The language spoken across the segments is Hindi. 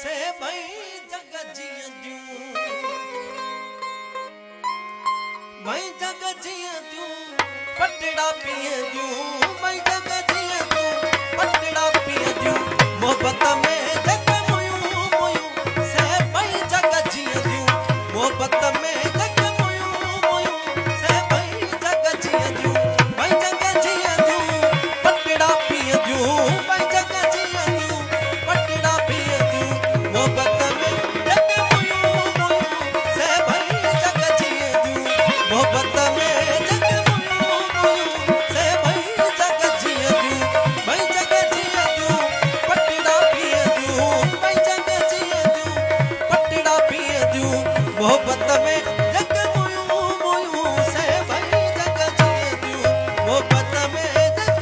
से भाई जग जिया दूं, भाई जग जिया दूं, पटड़ा पिए दूं, भाई जग जिया दूं, पटड़ा पिए दूं, मोहब्बत में जग मोयूं मोयूं से भाई जग जिया दूं, मोहब्बत में जग मोयूं मोयूं से भाई जग जिया दूं, भाई जग जिया दूं, पटड़ा पिए दूं, भाई जग जिया दूं, पटड़ा पिए दूं, मोहब्बत में जग मोयूं मोयूं से भाई जग जिया दूं, मोहब्बत में जग मोयूं मोयूं से भाई जग जिया दूं, भाई जग जिया दूं, पटड़ा पिए दूं, भाई जग जिया दूं, पटड़ा पिए दूं, मोहब्बत में जग मोयूं मोयूं से भाई जग जिया दूं, मोहब्बत में जग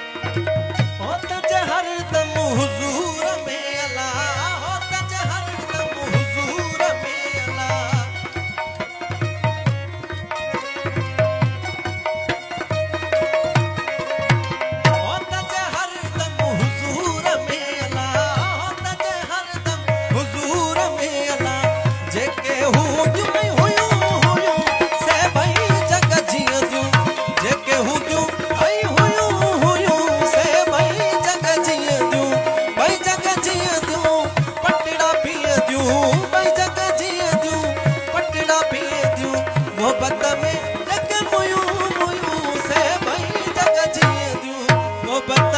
होता ज हरदम हुजूर में अल्लाह, होता ज हरदम हुजूर में अल्लाह, होता ज हरदम हुजूर में अल्लाह, होता ज हरदम हुजूर में अल्लाह, जेके हूं जुई हुयूं हुयूं से भाई जग जिया दूं, जेके हूं जुई हुयूं हुयूं से भाई जग जिया दूं, भाई जग जिया दूं, पटड़ा पिए दूं, भाई जग जिया दूं, पटड़ा पिए दूं, मोहब्बत में जग मोयूं मोयूं से भाई जग जिया दूं, मोहब्बत